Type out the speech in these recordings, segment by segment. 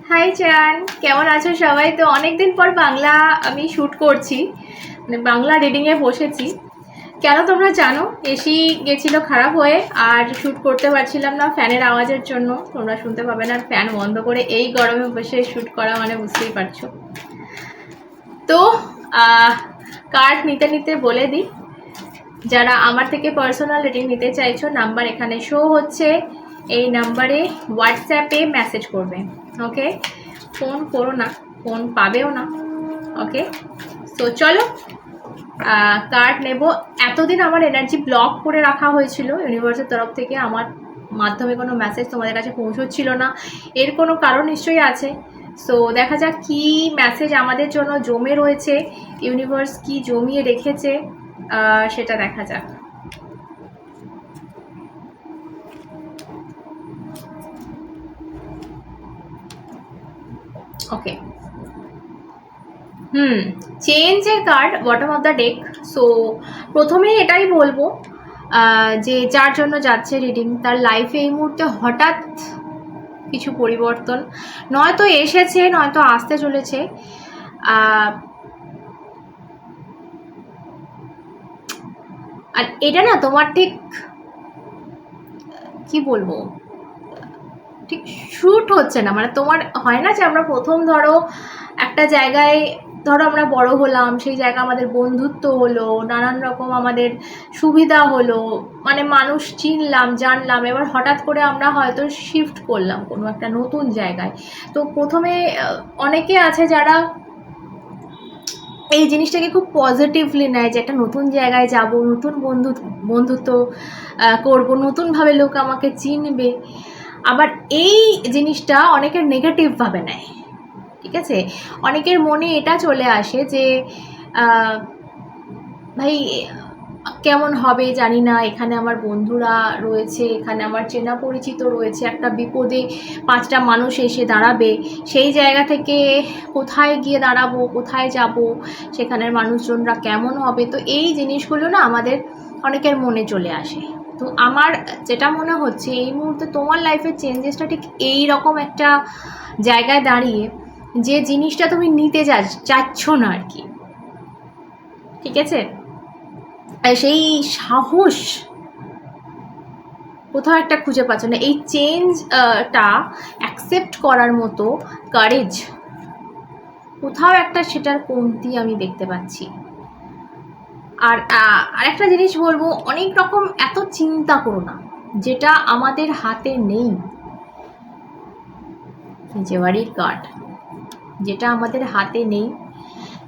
High চান, কেমন আছো সবাই? তো অনেকদিন পর বাংলা আমি শ্যুট করছি, মানে বাংলা রিডিংয়ে বসেছি। কেন তোমরা জানো, এসি গেছিল খারাপ হয়ে আর শ্যুট করতে পারছিলাম না ফ্যানের আওয়াজের জন্য। তোমরা শুনতে পাবে না, ফ্যান বন্ধ করে এই গরমে বসে শ্যুট করা মানে বুঝতেই পারছো। তো কার্ড নিতে নিতে বলে দিই, যারা আমার থেকে পার্সোনাল রিডিং নিতে চাইছো, নাম্বার এখানে শো হচ্ছে, এই নাম্বারে হোয়াটসঅ্যাপে মেসেজ করবে। ওকে, ফোন করো না, ফোন পাবেও না। ওকে, তো চলো কার্ড নেব। এতদিন আমার এনার্জি ব্লক করে রাখা হয়েছিল ইউনিভার্সের তরফ থেকে, আমার মাধ্যমে কোনো মেসেজ তোমাদের কাছে পৌঁছচ্ছিল না, এর কোনো কারণ নিশ্চয়ই আছে। সো দেখা যাক কি মেসেজ আমাদের জন্য জমে রয়েছে, ইউনিভার্স কি জমিয়ে রেখেছে সেটা দেখা যাক। ওকে, চেঞ্জের card bottom of the deck. So প্রথমেই এটাই বলবো যে যার জন্য যাচ্ছে রিডিং, তার লাইফে এই মুহূর্তে হঠাৎ কিছু পরিবর্তন নয়তো এসেছে, নয়তো আসতে চলেছে। আর এটা না তোমার ঠিক কি বলবো, ঠিক শ্যুট হচ্ছে না। মানে তোমার হয় না যে আমরা প্রথম ধরো একটা জায়গায়, ধরো আমরা বড় হলাম, সেই জায়গা আমাদের বন্ধুত্ব হলো, নানান রকম আমাদের সুবিধা হলো, মানে মানুষ চিনলাম জানলাম, এবার হঠাৎ করে আমরা হয়তো শিফট করলাম কোনো একটা নতুন জায়গায়। তো প্রথমে অনেকে আছে যারা এই জিনিসটাকে খুব পজিটিভলি নেয়, যে একটা নতুন জায়গায় যাব, নতুন বন্ধুত্ব করবো, নতুনভাবে লোক আমাকে চিনবে। আবার এই জিনিসটা অনেকের নেগেটিভভাবে নেয়, ঠিক আছে? অনেকের মনে এটা চলে আসে যে ভাই কেমন হবে জানি না, এখানে আমার বন্ধুরা রয়েছে, এখানে আমার চেনা পরিচিত রয়েছে, একটা বিপদে 5টা মানুষ এসে দাঁড়াবে, সেই জায়গা থেকে কোথায় গিয়ে দাঁড়াবো, কোথায় যাব, সেখানের মানুষজনরা কেমন হবে। তো এই জিনিসগুলো না আমাদের অনেকের মনে চলে আসে। তো আমার যেটা মনে হচ্ছে এই মুহূর্তে তোমার লাইফের চেঞ্জেসটা ঠিক এই রকম একটা জায়গায় দাঁড়িয়ে, যে জিনিসটা তুমি নিতে চাচ্ছ না আর কি, ঠিক আছে? সেই সাহস কোথাও একটা খুঁজে পাচ্ছ না, এই চেঞ্জটা অ্যাকসেপ্ট করার মতো কারেজ কোথাও একটা, সেটার কমতি আমি দেখতে পাচ্ছি। আর আরেকটা জিনিস বলবো, অনেক রকম এত চিন্তা করো না যেটা আমাদের হাতে নেই। জেওয়ারির কার্ড, যেটা আমাদের হাতে নেই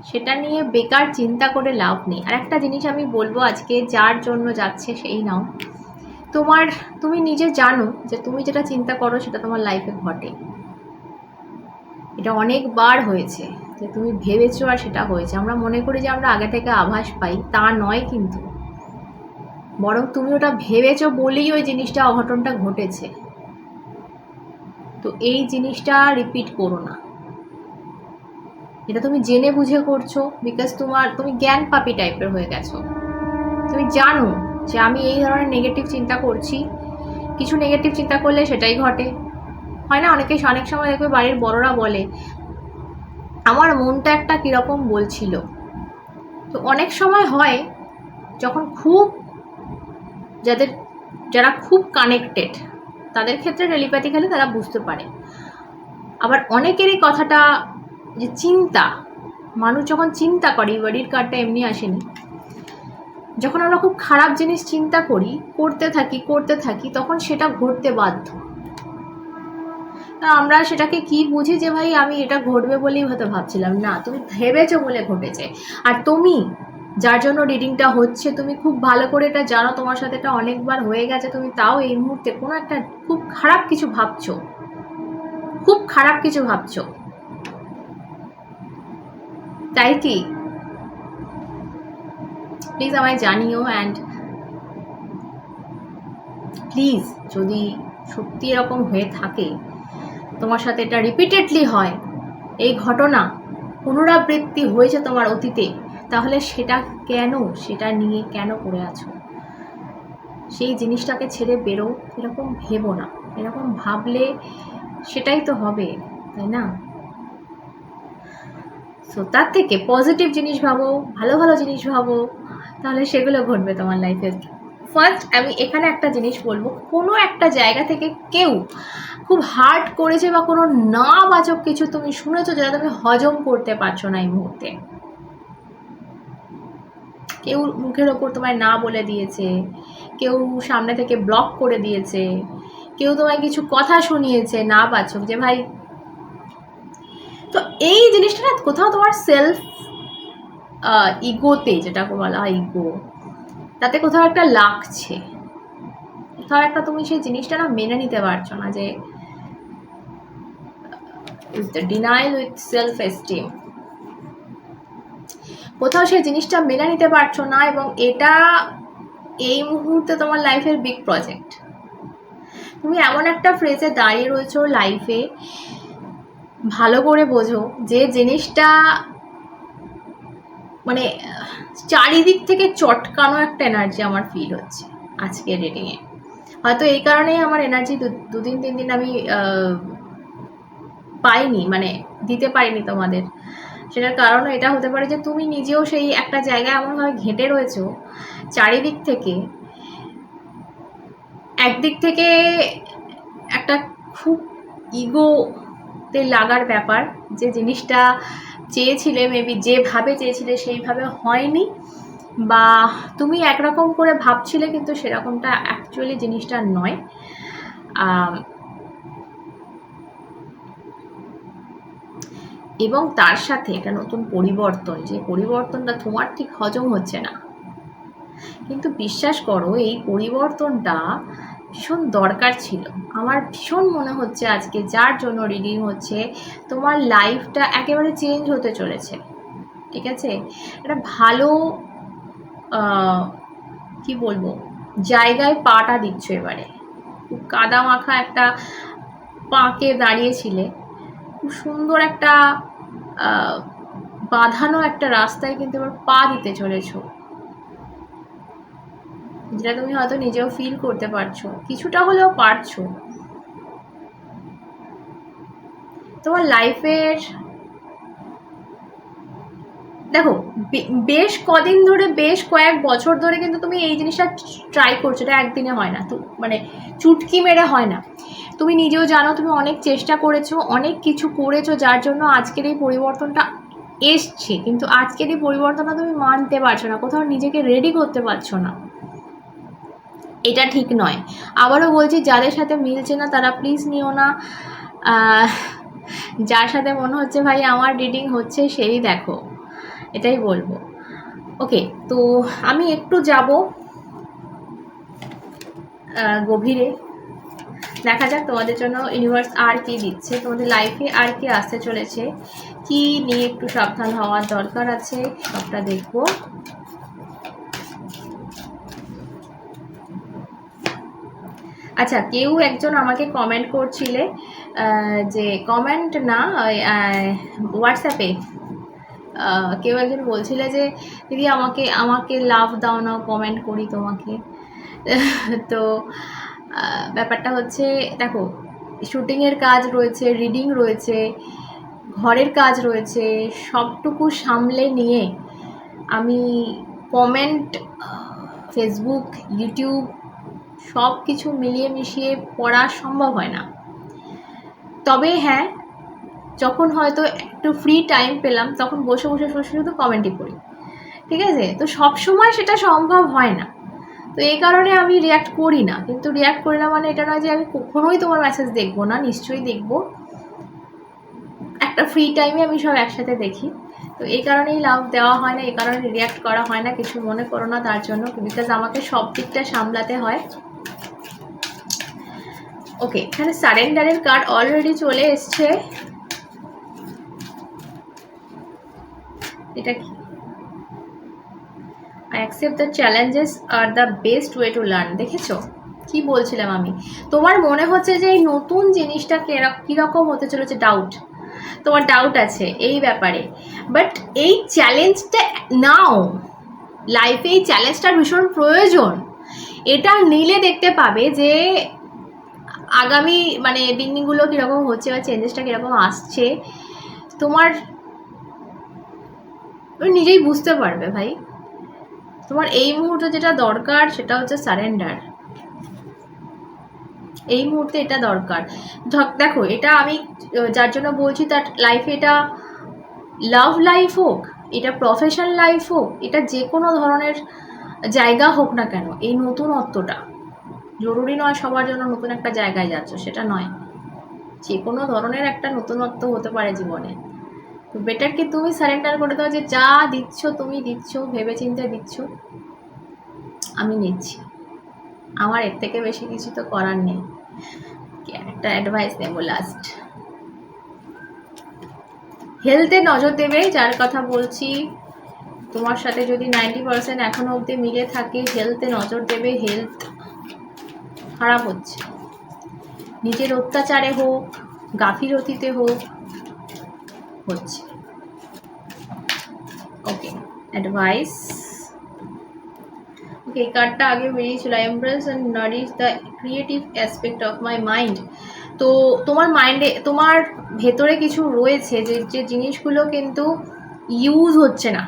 সেটা নিয়ে বেকার চিন্তা করে লাভ নেই। আর একটা জিনিস আমি বলবো আজকে, যার জন্য যাচ্ছে সেই নাও। তুমি নিজে জানো যে তুমি যেটা চিন্তা করো সেটা তোমার লাইফে ঘটে। এটা অনেকবার হয়েছে যে তুমি ভেবেছো আর সেটা হয়েছে। আমরা মনে করি যে আমরা আগে থেকে আভাস পাই, তা নয় কিন্তু, বরং তুমি ওটা ভেবেছো বলেই ওই জিনিসটা, অঘটনটা ঘটেছে। তো এই জিনিসটা রিপিট করো না। এটা তুমি জেনে বুঝে করছো, বিকজ তুমি জ্ঞান পাপি টাইপের হয়ে গেছো। তুমি জানো যে আমি এই ধরনের নেগেটিভ চিন্তা করছি, কিছু নেগেটিভ চিন্তা করলে সেটাই ঘটে। হয় না, অনেক সময় দেখবে বাড়ির বড়রা বলে আমার মনটা একটা কীরকম বলছিল। তো অনেক সময় হয় যখন যারা খুব কানেক্টেড, তাদের ক্ষেত্রে টেলিপ্যাথিক্যালি তারা বুঝতে পারে। আবার অনেকেরই কথাটা যে চিন্তা, মানুষ যখন চিন্তা করে, বাড়ির কার্ডটা এমনি আসেনি, যখন আমরা খুব খারাপ জিনিস চিন্তা করি, করতে থাকি তখন সেটা ঘটতে বাধ্য। আমরা সেটাকে কি বুঝি যে ভাই আমি এটা ঘটবে বলেই হয়তো ভাবছিলাম, না, তুমি ভেবেছো বলে ঘটেছে। আর তুমি যার জন্য রিডিংটা হচ্ছে, তুমি খুব ভালো করে এটা জানো, তোমার সাথে এটা অনেকবার হয়ে গেছে, তুমি তাও এই মুহূর্তে কোনো একটা খুব খারাপ কিছু ভাবছো, তাই কি? প্লিজ আমায় জানিও। অ্যান্ড প্লিজ, যদি সত্যি এরকম হয়ে থাকে, তোমার সাথে এটা রিপিটেডলি হয়, এই ঘটনা পুনরাবৃত্তি হয়েছে তোমার অতীতে, তাহলে সেটা নিয়ে কেন পড়ে আছো? সেই জিনিসটাকে ছেড়ে বেরো, এরকম ভেবো না। এরকম ভাবলে সেটাই তো হবে। তাই না? সো তার থেকে পজিটিভ জিনিস ভাবো, ভালো ভালো জিনিস ভাবো, তাহলে সেগুলো ঘটবে তোমার লাইফে। ফার্স্ট আমি এখানে একটা জিনিস বলবো, কোনো একটা জায়গা থেকে কেউ খুব হার্ট করেছে বা কোনো না বাচক কিছু তুমি শুনেছো যেটা তুমি হজম করতে পারছো না এই মুহূর্তে, কেউ মুখের ওপর তোমায় না বলে দিয়েছে, কেউ সামনে থেকে ব্লক করে দিয়েছে, কেউ তোমায় কিছু কথা শুনিয়েছে না বাচক, যে ভাই, তো এই জিনিসটা না কোথাও তোমার সেলফ ইগোতে, যেটাকে বলা হয় ইগো, তাতে কোথাও একটা লাগছে, কোথাও একটা তুমি সেই জিনিসটা না মেনে নিতে পারছো না, যে ডিনাইল উইথ সেলফ এস্টিম, কোথাও সেই জিনিসটা মেনে নিতে পারছো না, এবং এটা এই মুহূর্তে তোমার লাইফের বিগ প্রজেক্ট। তুমি এমন একটা ফ্রেজে দাঁড়িয়ে রয়েছো লাইফে, ভালো করে বোঝো যে জিনিসটা মানে চারিদিক থেকে চটকানো একটা এনার্জি আমার ফিল হচ্ছে আজকের রিডিংয়ে। হয়তো এই কারণেই আমার এনার্জি দুদিন 3 দিন আমি পাইনি, মানে দিতে পারিনি তোমাদের। সেটার কারণ এটা হতে পারে যে তুমি নিজেও সেই একটা জায়গায় এমনভাবে ঘেঁটে রয়েছো চারিদিক থেকে, একদিক থেকে একটা খুব ইগোতে লাগার ব্যাপার, যে জিনিসটা চেয়েছিলে মেবি যেভাবে চেয়েছিলে সেইভাবে হয়নি, বা তুমি একরকম করে ভাবছিলে কিন্তু সেরকমটা অ্যাকচুয়ালি জিনিসটা নয়। এবং তার সাথে একটা নতুন পরিবর্তন, যে পরিবর্তনটা তোমার ঠিক হজম হচ্ছে না, কিন্তু বিশ্বাস করো এই পরিবর্তনটা ভীষণ দরকার ছিল। আমার ভীষণ মনে হচ্ছে আজকে যার জন্য রিডিং হচ্ছে তোমার লাইফটা একেবারে চেঞ্জ হতে চলেছে, ঠিক আছে? একটা ভালো কি বলবো জায়গায় পাটা দিচ্ছ এবারে, খুব কাদা মাখা একটা পাকে দাঁড়িয়েছিলে, খুব সুন্দর একটা বাঁধানো একটা রাস্তায় কিন্তু এবার পা দিতে চলেছো, যেটা তুমি হয়তো নিজেও ফিল করতে পারছো, কিছুটা হলেও পারছো। তোমার লাইফের দেখো বেশ কদিন ধরে, বেশ কয়েক বছর ধরে কিন্তু তুমি এই জিনিসটা ট্রাই করছো, এটা একদিনে হয় না, তো মানে চুটকি মেরে হয় না। তুমি নিজেও জানো তুমি অনেক চেষ্টা করেছো, অনেক কিছু করেছো, যার জন্য আজকের এই পরিবর্তনটা এসছে, কিন্তু আজকের এই পরিবর্তনটা তুমি মানতে পারছো না, কোথাও নিজেকে রেডি করতে পারছো না, এটা ঠিক নয়। আবারও বলছি, যাদের সাথে মিলছে না তারা প্লিজ নিও না, যার সাথে মনে হচ্ছে ভাই আমার রিডিং হচ্ছে সেই দেখো, এটাই বলবো। ওকে, তো আমি একটু যাব গভীরে, দেখা যাক তোমাদের জন্য ইউনিভার্স আর কি দিচ্ছে, তোমাদের লাইফে আর কি আসতে চলেছে, কি নিয়ে একটু সাবধান হওয়ার দরকার আছে, সবটা দেখবো। আচ্ছা, কেউ একজন আমাকে কমেন্ট করছিলে, যে কমেন্ট না হোয়াটসঅ্যাপে কেউ একজন বলছিলে যে দিদি আমাকে আমাকে লাভ দাও না, কমেন্ট করি তোমাকে। তো ব্যাপারটা হচ্ছে দেখো, শুটিংয়ের কাজ রয়েছে, রিডিং রয়েছে, ঘরের কাজ রয়েছে, সবটুকু সামলে নিয়ে আমি কমেন্ট, ফেসবুক, ইউটিউব সব কিছু মিলিয়ে মিশিয়ে পড়া সম্ভব হয় না। তবে হ্যাঁ, যখন হয়তো একটু ফ্রি টাইম পেলাম তখন বসে বসে শুধু কমেন্টই পড়ি, ঠিক আছে? তো সব সময় সেটা সম্ভব হয় না, তো এই কারণে আমি রিয়াক্ট করি না। কিন্তু রিয়াক্ট করি না মানে এটা নয় যে আমি কখনোই তোমার মেসেজ দেখবো না, নিশ্চয়ই দেখবো, একটা ফ্রি টাইমে আমি সব একসাথে দেখি। তো এই কারণেই লাভ দেওয়া হয় না, এই কারণে রিয়াক্ট করা হয় না, কিছু মনে করো না তার জন্য, বিকজ আমাকে সব দিকটা সামলাতে হয়। ওকে, এখানে সারেন্ডারের কার্ড অলরেডি চলে এসছে। এটা কি? I accept the challenges are the best way to learn। দেখেছো কি বলছিলাম আমি? তোমার মনে হচ্ছে যে এই নতুন জিনিসটা কিরকম হতে চলেছে, ডাউট, তোমার ডাউট আছে এই ব্যাপারে, বাট এই চ্যালেঞ্জটা নাও, লাইফে এই চ্যালেঞ্জটার ভীষণ প্রয়োজন। এটা নিলে দেখতে পাবে যে আগামী মানে দিনগুলো কীরকম হচ্ছে বা চেঞ্জেসটা কীরকম আসছে তোমার তুমি নিজেই বুঝতে পারবে ভাই। তোমার এই মুহূর্তে যেটা দরকার সেটা হচ্ছে সারেন্ডার। এই মুহূর্তে এটা দরকার। দেখো, এটা আমি যার জন্য বলছি তার লাইফে, এটা লাভ লাইফ হোক, এটা প্রফেশনাল লাইফ হোক, এটা যে কোনো ধরনের জায়গা হোক না কেন, এই নতুনত্বটা জরুরি নয় সবার জন্য নতুন একটা জায়গায় যাচ্ছ, সেটা নয়। যে কোনো ধরনের একটা নতুনত্ব হতে পারে জীবনে। তো বেটার কি তুমি সারেন্ডার করে দাও যে যা দিচ্ছ তুমি দিচ্ছ, ভেবে চিন্তে দিচ্ছ, আমি নিচ্ছি, আমার এর থেকে বেশি কিছু তো করার নেই। একটা অ্যাডভাইস নেব লাস্ট, হেলথে নজর দেবে। যার কথা বলছি তোমার সাথে যদি 90% এখনো অবধি মিলে থাকে, হেলথে নজর দেবে। হেলথ খারাপ হচ্ছে, নিজের অত্যাচারে হোক, গাফিলতিতে হোক, হচ্ছে। ওকে, অ্যাডভাইস। ওকে, এই কার্ডটা আগে বেরিয়েছিল, embrace and Nourish the creative aspect of my mind. তো তোমার মাইন্ডে, তোমার ভেতরে কিছু রয়েছে যে জিনিসগুলো কিন্তু ইউজ হচ্ছে না,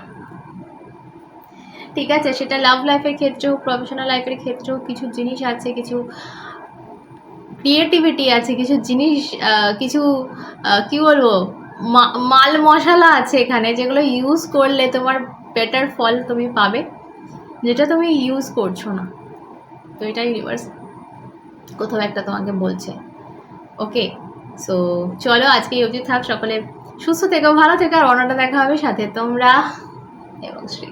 ঠিক আছে? সেটা লাভ লাইফের ক্ষেত্রেও, প্রফেশনাল লাইফের ক্ষেত্রেও কিছু জিনিস আছে, কিছু ক্রিয়েটিভিটি আছে, কিছু জিনিস, কিছু কি বলবো, মাল মশলা আছে এখানে, যেগুলো ইউজ করলে তোমার বেটার ফল তুমি পাবে, যেটা তুমি ইউজ করছো না। তো এটা ইউনিভার্স কোথাও একটা তোমাকে বলছে। ওকে, সো চলো আজকে এই অবধি থাক। সকলে সুস্থ থেকো, ভালো থেকো, আর অন্যটা দেখা হবে সাথে তোমরা এবং শ্রী।